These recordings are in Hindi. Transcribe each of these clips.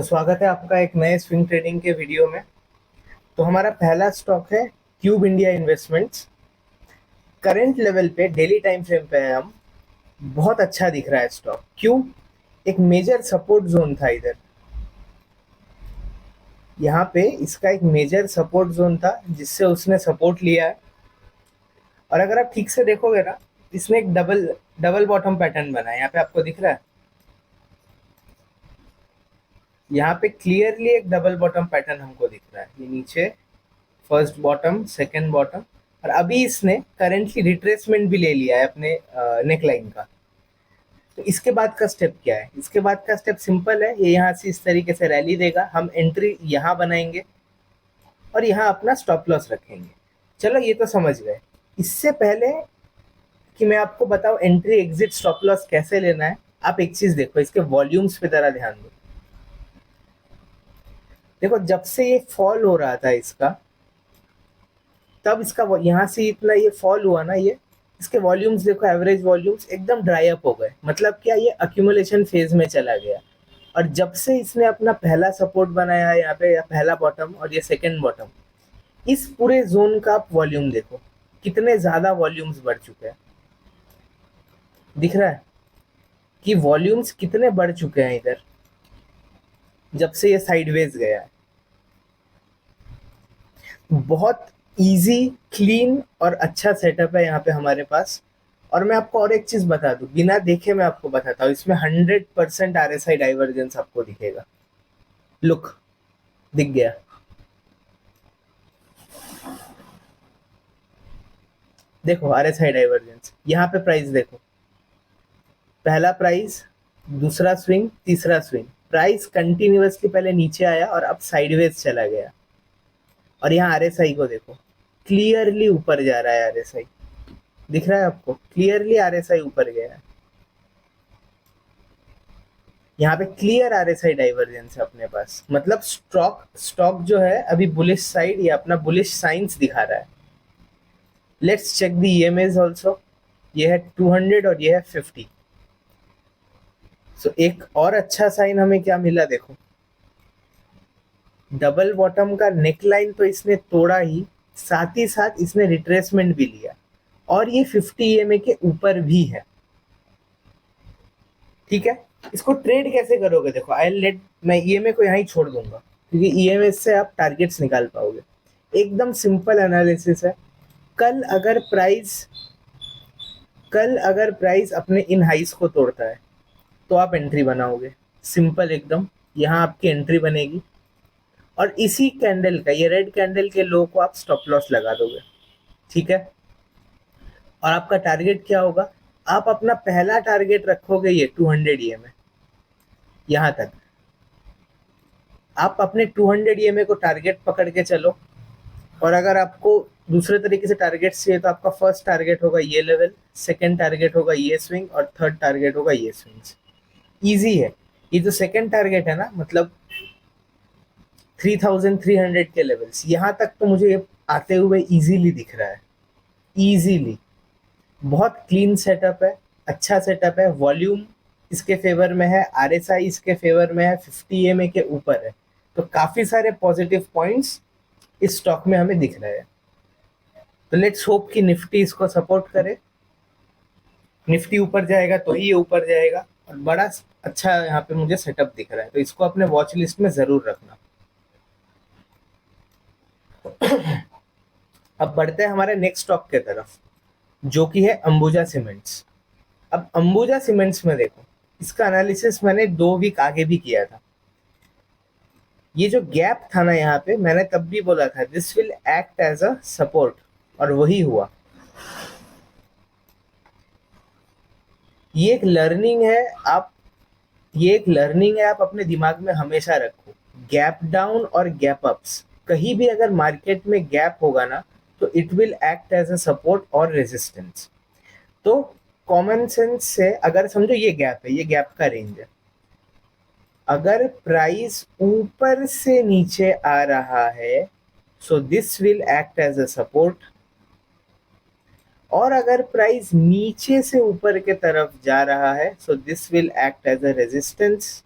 तो स्वागत है आपका एक नए स्विंग ट्रेडिंग के वीडियो में। तो हमारा पहला स्टॉक है tube India investments. Current level पे डेली टाइम फ्रेम पे है हम। बहुत अच्छा दिख रहा है स्टॉक। क्यों? एक मेजर सपोर्ट जोन था इधर, यहाँ पे इसका एक मेजर सपोर्ट जोन था जिससे उसने सपोर्ट लिया है। और अगर आप ठीक से देखोगे ना, इसने एक डबल डबल बॉटम पैटर्न बना है। यहाँ पे आपको दिख रहा है, यहाँ पे क्लियरली एक डबल बॉटम पैटर्न हमको दिख रहा है। ये नीचे फर्स्ट बॉटम, सेकंड बॉटम, और अभी इसने करेंटली रिट्रेसमेंट भी ले लिया है अपने नेक लाइन का। तो इसके बाद का स्टेप क्या है? इसके बाद का स्टेप सिंपल है। ये यहाँ से इस तरीके से रैली देगा, हम एंट्री यहाँ बनाएंगे और यहाँ अपना स्टॉप लॉस रखेंगे। चलो ये तो समझ गए। इससे पहले कि मैं आपको बताऊं एंट्री एग्जिट स्टॉप लॉस कैसे लेना है, आप एक चीज देखो, इसके वॉल्यूम्स पे जरा ध्यान दो। देखो, जब से ये फॉल हो रहा था इसका, तब इसका यहाँ से इतना ये फॉल हुआ ना, ये इसके वॉल्यूम्स देखो, एवरेज वॉल्यूम्स एकदम ड्राई अप हो गए। मतलब क्या, ये अक्यूमुलेशन फेज में चला गया। और जब से इसने अपना पहला सपोर्ट बनाया है यहाँ पे, या पहला बॉटम और ये सेकंड बॉटम, इस पूरे जोन का आप वॉल्यूम देखो, कितने ज्यादा वॉल्यूम्स बढ़ चुके हैं। दिख रहा है कि वॉल्यूम्स कितने बढ़ चुके हैं इधर, जब से ये साइडवेज गया है। बहुत इजी, क्लीन और अच्छा सेटअप है यहाँ पे हमारे पास। और मैं आपको और एक चीज बता दूं, बिना देखे मैं आपको बताता हूँ, इसमें 100% RSI डाइवर्जेंस आपको दिखेगा। लुक, दिख गया। देखो RSI डाइवर्जेंस, यहाँ पे प्राइस देखो, पहला प्राइस, दूसरा स्विंग, तीसरा स्विंग, प्राइस कंटिन्यूअसली पहले नीचे आया और अब साइडवेज चला गया। और यहाँ RSI को देखो, क्लियरली ऊपर जा रहा है RSI। दिख रहा है आपको? क्लियरली RSI ऊपर गया है। यहाँ पे क्लियर RSI डाइवर्जेंस है अपने पास। मतलब स्टॉक जो है अभी बुलिश साइड, या अपना बुलिश साइंस दिखा रहा है। Let's check the EMAs also. ये है 200 और ये है 50। सो एक और अच्छा साइन हमें क्या मिला, देखो, डबल बॉटम का नेकलाइन तो इसने तोड़ा ही, साथ ही साथ इसने रिट्रेसमेंट भी लिया, और ये 50 EMA के ऊपर भी है। ठीक है, इसको ट्रेड कैसे करोगे? देखो, मैं EMA को यहाँ ही छोड़ दूंगा, क्योंकि EMA से आप टारगेट्स निकाल पाओगे। एकदम सिंपल एनालिसिस है। कल अगर प्राइस अपने इन हाइस को तोड़ता है तो आप एंट्री बनाओगे, सिंपल एकदम। यहाँ आपकी एंट्री बनेगी और इसी कैंडल का, ये रेड कैंडल के लो को आप स्टॉप लॉस लगा दोगे। ठीक है, और आपका टारगेट क्या होगा? आप अपना पहला टारगेट रखोगे ये 200 EMA, यहाँ तक आप अपने 200 EMA को टारगेट पकड़ के चलो। और अगर आपको दूसरे तरीके से टारगेट चाहिए तो आपका फर्स्ट टारगेट होगा ये लेवल, सेकंड टारगेट होगा ये स्विंग, और थर्ड टारगेट होगा ये स्विंग्स। इजी है। ये जो सेकंड टारगेट है ना, मतलब 3300 के लेवल्स, यहाँ तक तो मुझे ये आते हुए इजीली दिख रहा है। इजीली, बहुत क्लीन सेटअप है, अच्छा सेटअप है। वॉल्यूम इसके फेवर में है, RSI इसके फेवर में है, 50 EMA के ऊपर है। तो काफी सारे पॉजिटिव पॉइंट्स इस स्टॉक में हमें दिख रहे हैं। तो लेट्स होप कि निफ्टी इसको सपोर्ट करे। निफ्टी ऊपर जाएगा तो ही ये ऊपर जाएगा, और बड़ा अच्छा यहाँ पे मुझे सेटअप दिख रहा है। तो इसको अपने वॉच लिस्ट में जरूर रखना। अब बढ़ते हैं हमारे नेक्स्ट स्टॉक के तरफ, जो कि है अंबुजा सीमेंट्स। अब अंबुजा सीमेंट्स में देखो, इसका एनालिसिस मैंने 2 वीक आगे भी किया था। ये जो गैप था ना यहाँ पे, मैंने तब भी बोला था this will act as a support, और वही हुआ। ये एक लर्निंग है, आप अपने दिमाग में हमेशा रखो। गैप डाउन और गैप अप्स, कहीं भी अगर मार्केट में गैप होगा ना, तो it will act as a support और रेजिस्टेंस। तो कॉमन सेंस से अगर समझो, ये गैप है, ये गैप का रेंज है। अगर प्राइस ऊपर से नीचे आ रहा है, so this will act as a support. और अगर प्राइस नीचे से ऊपर के तरफ जा रहा है, so this will act as a resistance.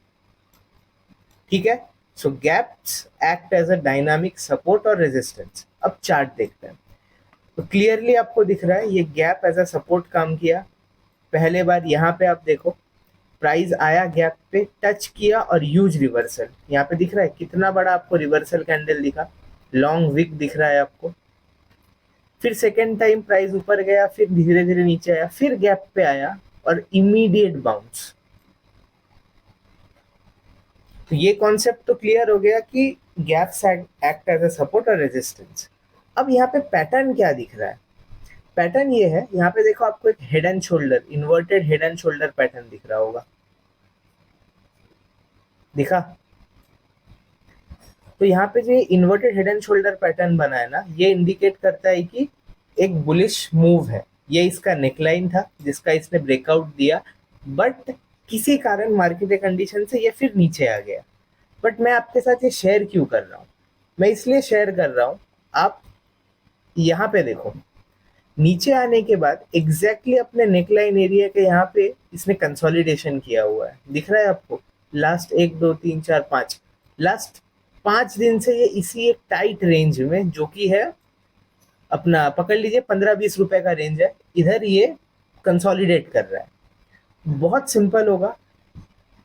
ठीक है, so gaps act as a dynamic support और रेजिस्टेंस। अब चार्ट देखते हैं तो क्लियरली आपको दिख रहा है ये गैप एज अ सपोर्ट काम किया। पहले बार यहाँ पे आप देखो प्राइस आया गैप पे, टच किया और ह्यूज रिवर्सल। यहाँ पे दिख रहा है कितना बड़ा आपको रिवर्सल कैंडल दिखा, लॉन्ग विक दिख रहा है आपको। फिर सेकेंड टाइम प्राइस ऊपर गया, फिर धीरे धीरे नीचे आया, फिर गैप पे आया और इमीडिएट बाउंस। तो ये कॉन्सेप्ट तो क्लियर हो गया कि gaps act as a support और रेजिस्टेंस। अब यहाँ पे पैटर्न क्या दिख रहा है? पैटर्न ये है, यहाँ पे देखो आपको एक head and shoulder, inverted head and shoulder pattern दिख रहा होगा, दिखा? तो यहाँ पे जो inverted head and shoulder pattern बना है ना, ये इंडिकेट करता है कि एक बुलिश मूव है। ये इसका नेकलाइन था जिसका इसने ब्रेकआउट दिया, बट किसी कारण मार्केट कंडीशन से ये फिर नीचे आ गया। बट मैं आपके साथ ये शेयर क्यों कर रहा हूँ? मैं इसलिए शेयर कर रहा हूँ, आप यहाँ पे देखो नीचे आने के बाद एग्जैक्टली अपने नेकलाइन एरिया के यहाँ पे इसने कंसोलिडेशन किया हुआ है, दिख रहा है आपको? लास्ट 1 2 3 4 5 लास्ट 5 दिन से ये इसी एक टाइट रेंज में, जो कि है अपना पकड़ लीजिए 15-20 रुपए का रेंज है, इधर ये कंसोलिडेट कर रहा है। बहुत सिंपल होगा,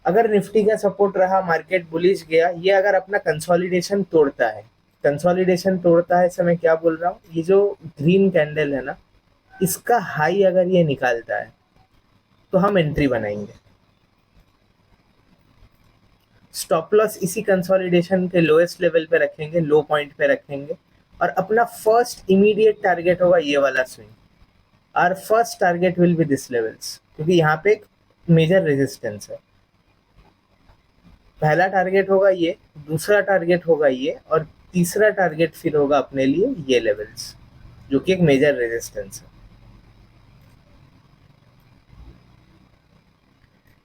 अगर निफ्टी का सपोर्ट रहा, मार्केट बुलिश गया, ये अगर अपना कंसोलिडेशन तोड़ता है, कंसोलिडेशन तोड़ता है, मैं क्या बोल रहा हूँ, ये जो ग्रीन कैंडल है ना, इसका हाई अगर ये निकालता है तो हम एंट्री बनाएंगे। स्टॉप लॉस इसी कंसोलिडेशन के लोएस्ट लेवल पे रखेंगे, लो पॉइंट पे रखेंगे, और अपना फर्स्ट इमीडिएट टारगेट होगा ये वाला swing. Our first target will be this levels, क्योंकि यहाँ पे एक मेजर रेजिस्टेंस है। पहला टारगेट होगा ये, दूसरा टारगेट होगा ये, और तीसरा टारगेट फिर होगा अपने लिए ये लेवल्स, जो कि एक मेजर रेजिस्टेंस है।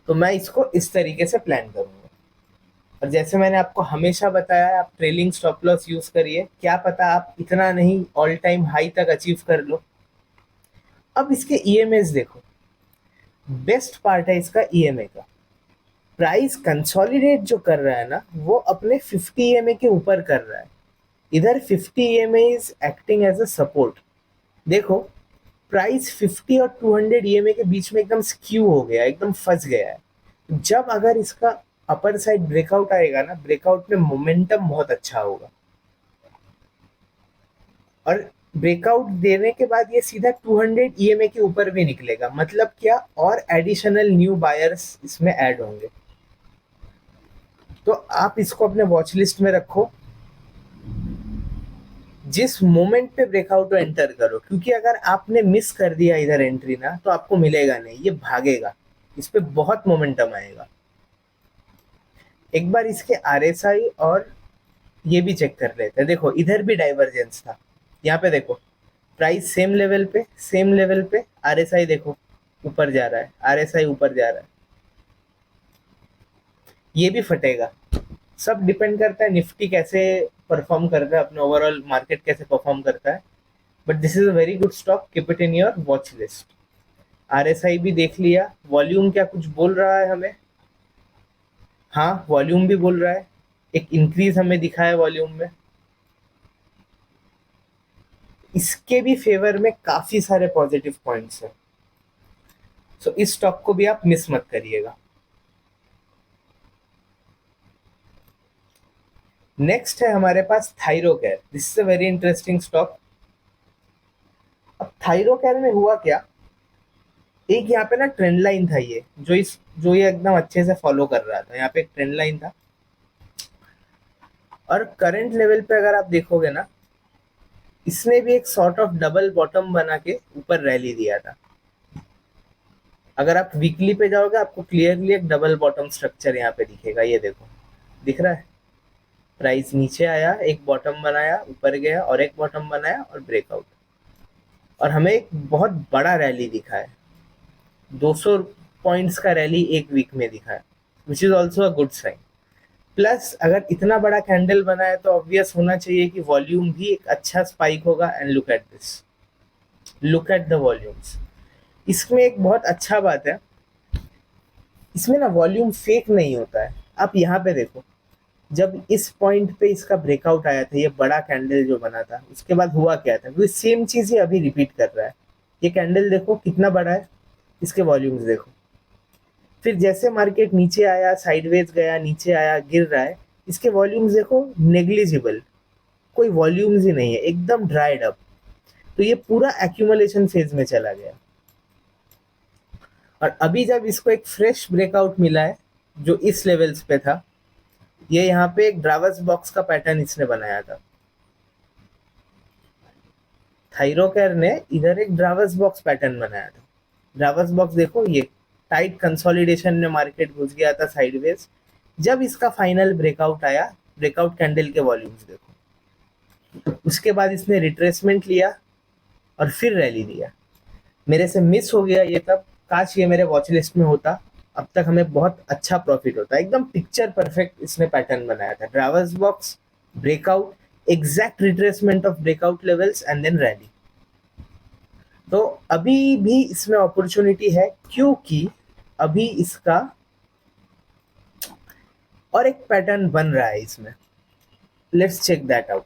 तो मैं इसको इस तरीके से प्लान करूंगा। और जैसे मैंने आपको हमेशा बताया, आप ट्रेलिंग स्टॉप लॉस यूज करिए, क्या पता आप इतना नहीं ऑल टाइम हाई तक अचीव कर लो। अब इसके ईएमएस देखो, बेस्ट पार्ट है इसका ईएमए का। प्राइस कंसोलिडेट जो कर रहा है ना, वो अपने 50 ईएमए के ऊपर कर रहा है। इधर 50 EMA is acting as a support. देखो प्राइस 50 और 200 ईएमए के बीच में एकदम स्क्यू हो गया, एकदम फंस गया है। जब अगर इसका अपर साइड ब्रेकआउट आएगा ना, ब्रेकआउट में मोमेंटम बहुत अच्छा होगा, और ब्रेकआउट देने के बाद ये सीधा 200 ईएमए के ऊपर भी निकलेगा। मतलब क्या, और एडिशनल न्यू बायर्स इसमें ऐड होंगे। तो आप इसको अपने वॉच लिस्ट में रखो, जिस मोमेंट पे ब्रेकआउट एंटर करो, क्योंकि अगर आपने मिस कर दिया इधर एंट्री ना, तो आपको मिलेगा नहीं, ये भागेगा, इस पे बहुत मोमेंटम आएगा। एक बार इसके आरएसआई और ये भी चेक कर लेते हैं। देखो इधर भी डाइवर्जेंस था, यहाँ पे देखो प्राइस सेम लेवल पे आरएसआई देखो ऊपर जा रहा है, आरएसआई ऊपर जा रहा है, ये भी फटेगा। सब डिपेंड करता है निफ्टी कैसे परफॉर्म करता है, अपने ओवरऑल मार्केट कैसे परफॉर्म करता है। But this is a very good stock, keep it in your watch list. RSI भी देख लिया, वॉल्यूम क्या कुछ बोल रहा है हमें? हाँ वॉल्यूम भी बोल रहा है, एक इंक्रीज हमें दिखा है वॉल्यूम में। इसके भी फेवर में काफी सारे पॉजिटिव पॉइंट्स हैं, सो इस स्टॉक को भी आप मिस मत करिएगा। नेक्स्ट है हमारे पास Thyrocare. This is a very interesting stock. अब थायरोकेयर में हुआ क्या, एक यहाँ पे ना ट्रेंड लाइन था, ये जो ये एकदम अच्छे से फॉलो कर रहा था, यहाँ पे एक ट्रेंड लाइन था, और करंट लेवल पे अगर आप देखोगे ना, इसने भी एक सॉर्ट ऑफ डबल बॉटम बना के ऊपर रैली दिया था। अगर आप वीकली पे जाओगे, आपको क्लियरली एक डबल बॉटम स्ट्रक्चर यहाँ पे दिखेगा, ये देखो दिख रहा है। प्राइस नीचे आया, एक बॉटम बनाया, ऊपर गया, और एक बॉटम बनाया और ब्रेकआउट, और हमें एक बहुत बड़ा रैली दिखा है, 200 पॉइंट्स का रैली एक वीक में दिखा है, which is also a good sign. Plus अगर इतना बड़ा कैंडल बना है तो ऑब्वियस होना चाहिए कि वॉल्यूम भी एक अच्छा स्पाइक होगा। And look at this, look at the volumes. इसमें एक बहुत अच्छा बात है, इसमें ना वॉल्यूम फेक नहीं होता है। आप यहाँ पे देखो, जब इस पॉइंट पे इसका ब्रेकआउट आया था, ये बड़ा कैंडल जो बना था, उसके बाद हुआ क्या था, क्योंकि सेम चीज ही अभी रिपीट कर रहा है। ये कैंडल देखो कितना बड़ा है, इसके वॉल्यूम्स देखो। फिर जैसे मार्केट नीचे आया, साइडवेज गया, नीचे आया, गिर रहा है, इसके वॉल्यूम्स देखो नेग्लिजिबल, कोई वॉल्यूम्स ही नहीं है, एकदम ड्राइड अप। तो ये पूरा एक्यूमुलेशन फेज में चला गया। और अभी जब इसको एक फ्रेश ब्रेकआउट मिला है जो इस लेवल्स पे था, ये यहाँ पे एक ड्रावर्स बॉक्स का पैटर्न इसने बनाया था। थायरोकेयर ने इधर एक ड्रावर्स बॉक्स पैटर्न बनाया था। ड्रावर्स बॉक्स देखो, ये टाइट कंसोलिडेशन में मार्केट घुस गया था साइडवेज। जब इसका फाइनल ब्रेकआउट आया, ब्रेकआउट कैंडल के वॉल्यूम्स देखो, उसके बाद इसने रिट्रेसमेंट लिया और फिर रैली दिया। मेरे से मिस हो गया ये तब, काश ये मेरे वॉच लिस्ट में होता, अब तक हमें बहुत अच्छा प्रॉफिट होता। एकदम पिक्चर परफेक्ट इसने पैटर्न बनाया था। Darvas box, breakout, exact retracement of breakout levels and then rally. तो अभी भी इसमें अपॉर्चुनिटी है, क्योंकि अभी इसका और एक पैटर्न बन रहा है इसमें। Let's check that out.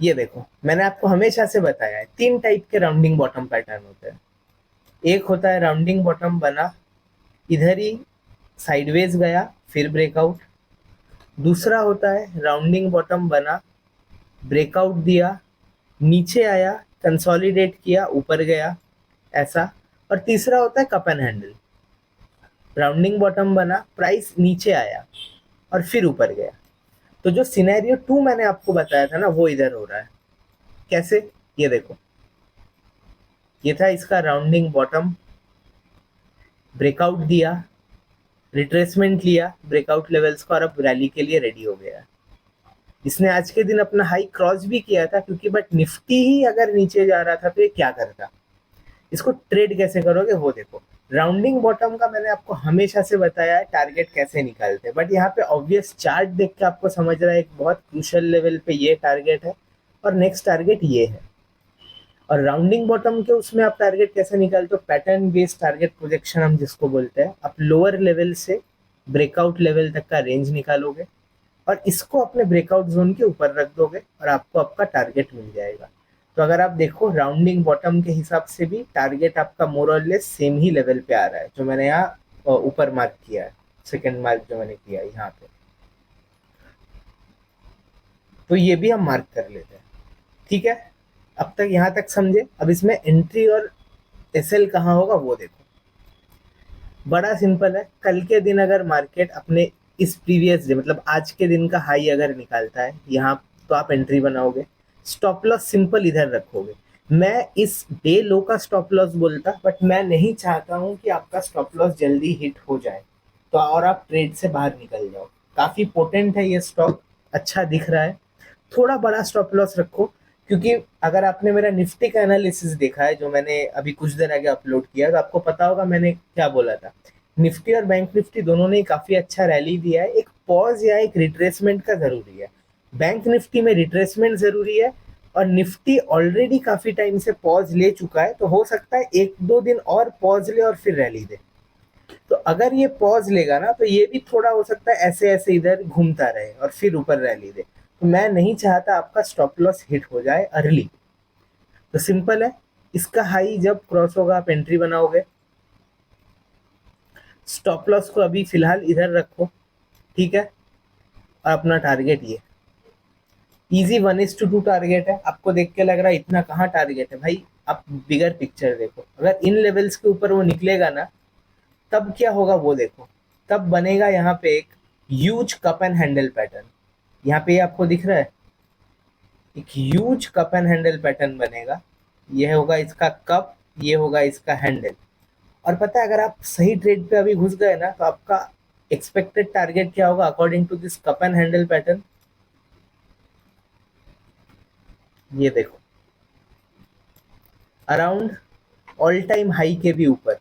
ये देखो, मैंने आपको हमेशा से बताया है 3 टाइप के राउंडिंग बॉटम पैटर्न होते हैं। एक होता है राउंडिंग बॉटम बना, इधर ही साइडवेज गया, फिर ब्रेकआउट। दूसरा होता है राउंडिंग बॉटम बना, ब्रेकआउट दिया, नीचे आया, कंसोलिडेट किया, ऊपर गया, ऐसा। और तीसरा होता है cup and handle. Rounding bottom बना, प्राइस नीचे आया और फिर ऊपर गया। तो जो सिनेरियो 2 मैंने आपको बताया था ना, वो इधर हो रहा है। कैसे, ये देखो, ये था इसका राउंडिंग बॉटम, ब्रेकआउट दिया, रिट्रेसमेंट लिया ब्रेकआउट लेवल्स का, और अब रैली के लिए रेडी हो गया। इसने आज के दिन अपना हाई क्रॉस भी किया था, क्योंकि बट निफ्टी ही अगर नीचे जा रहा था तो ये क्या करता। इसको ट्रेड कैसे करोगे वो देखो। राउंडिंग बॉटम का मैंने आपको हमेशा से बताया है टारगेट कैसे निकालते हैं, बट यहाँ पे ऑब्वियस चार्ट देख के आपको समझ रहा है एक बहुत क्रूशियल लेवल पे ये टारगेट है और नेक्स्ट टारगेट ये है। और राउंडिंग बॉटम के उसमें आप टारगेट कैसे निकालते हो, पैटर्न बेस्ड टारगेट प्रोजेक्शन हम जिसको बोलते हैं। आप लोअर लेवल से ब्रेकआउट लेवल तक का रेंज निकालोगे और इसको अपने ब्रेकआउट जोन के ऊपर रख दोगे और आपको आपका टारगेट मिल जाएगा। तो अगर आप देखो राउंडिंग बॉटम के हिसाब से भी टारगेट आपका मोर और लेस सेम ही लेवल पे आ रहा है, जो मैंने यहाँ ऊपर मार्क किया है, सेकंड मार्क जो मैंने किया है यहाँ पे। तो ये भी हम मार्क कर लेते हैं, ठीक है। अब तक यहाँ तक समझे। अब इसमें एंट्री और एसएल कहाँ होगा वो देखो। बड़ा सिंपल है, कल के दिन अगर मार्केट अपने इस प्रीवियस डे मतलब आज के दिन का हाई अगर निकालता है यहाँ, तो आप एंट्री बनाओगे। स्टॉप लॉस सिंपल इधर रखोगे। मैं इस डे लो का स्टॉप लॉस बोलता, बट मैं नहीं चाहता हूँ कि आपका स्टॉप लॉस जल्दी हिट हो जाए तो और आप ट्रेड से बाहर निकल जाओ। काफी पोटेंट है ये स्टॉक, अच्छा दिख रहा है। थोड़ा बड़ा स्टॉप लॉस रखो, क्योंकि अगर आपने मेरा निफ्टी का एनालिसिस देखा है जो मैंने अभी कुछ देर आगे अपलोड किया, तो आपको पता होगा मैंने क्या बोला था। निफ्टी और बैंक निफ्टी दोनों ने काफी अच्छा रैली दिया है। एक पॉज या एक रिट्रेसमेंट का जरूरी है। बैंक निफ्टी में रिट्रेसमेंट जरूरी है और निफ्टी ऑलरेडी काफी टाइम से पॉज ले चुका है, तो हो सकता है 1-2 दिन और पॉज ले और फिर रैली दे। तो अगर ये पॉज लेगा ना, तो ये भी थोड़ा हो सकता है ऐसे ऐसे इधर घूमता रहे और फिर ऊपर रैली दे। तो मैं नहीं चाहता आपका स्टॉप लॉस हिट हो जाए अर्ली। तो सिंपल है, इसका हाई जब क्रॉस होगा आप एंट्री बनाओगे। स्टॉप लॉस को अभी फिलहाल इधर रखो, ठीक है। और अपना टारगेट ये इजी 1:2 टारगेट है। आपको देख के लग रहा है इतना कहाँ टारगेट है भाई, आप बिगर पिक्चर देखो। अगर इन लेवल्स के ऊपर वो निकलेगा ना, तब क्या होगा वो देखो। तब बनेगा यहाँ पे एक huge cup and handle pattern. यहाँ पे आपको दिख रहा है एक huge cup and handle pattern बनेगा। ये होगा इसका कप, ये होगा इसका हैंडल। और पता है अगर आप सही ट्रेड पे अभी घुस गए ना, तो आपका एक्सपेक्टेड टारगेट क्या होगा according to this cup and handle pattern. ये देखो, अराउंड ऑल टाइम हाई के भी ऊपर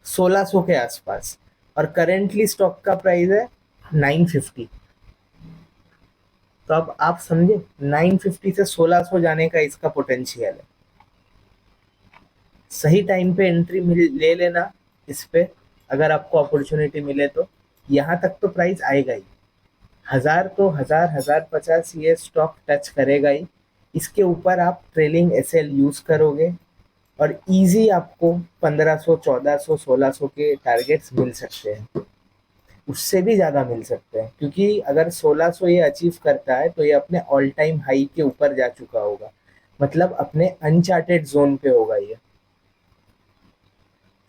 1600 के आसपास। और करेंटली स्टॉक का प्राइस है 950। तो अब आप समझे 950 से 1600 जाने का इसका पोटेंशियल है। सही टाइम पे एंट्री ले लेना इस पे, अगर आपको अपॉर्चुनिटी मिले तो। यहाँ तक तो प्राइस आएगा ही, 1000 तो 1050 ये स्टॉक टच करेगा ही। इसके ऊपर आप ट्रेलिंग एसएल यूज करोगे और इजी आपको 1500 1400 1600 के टारगेट्स मिल सकते हैं, उससे भी ज़्यादा मिल सकते हैं, क्योंकि अगर 1600 ये अचीव करता है तो ये अपने ऑल टाइम हाई के ऊपर जा चुका होगा, मतलब अपने अनचार्टेड जोन पे होगा ये,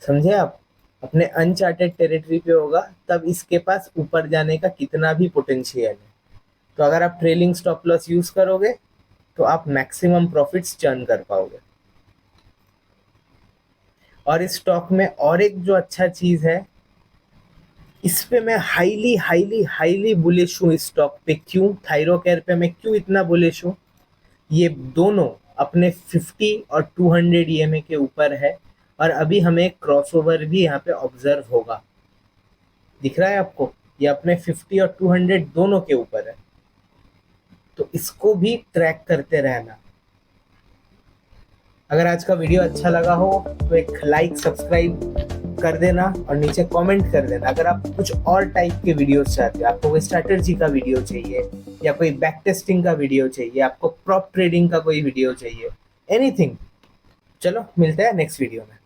समझे आप? अपने अनचार्टेड टेरिटरी पे होगा, तब इसके पास ऊपर जाने का कितना भी पोटेंशियल है। तो अगर आप ट्रेलिंग स्टॉप लॉस यूज करोगे तो आप मैक्सिमम प्रॉफिट्स चर्न कर पाओगे। और इस स्टॉक में और एक जो अच्छा चीज है, इस पे मैं हाईली हाईली हाईली बुलिश हूँ इस स्टॉक पे। क्यों? थायरोकेयर पे मैं क्यों इतना बुलिश हूँ? ये दोनों अपने 50 और 200 ईएमए के ऊपर है, और अभी हमें क्रॉसओवर भी यहाँ पे ऑब्जर्व होगा। दिख रहा है आपको? ये अपने 50 और 200 दोनों के ऊपर है, तो इसको भी ट्रैक करते रहना। अगर आज का वीडियो अच्छा लगा हो तो एक लाइक सब्सक्राइब कर देना और नीचे कमेंट कर देना। अगर आप कुछ और टाइप के वीडियोस चाहते हो, आपको कोई स्ट्रैटेजी का वीडियो चाहिए या कोई बैक टेस्टिंग का वीडियो चाहिए, आपको प्रॉप ट्रेडिंग का कोई वीडियो चाहिए, एनीथिंग, चलो मिलते हैं नेक्स्ट वीडियो में।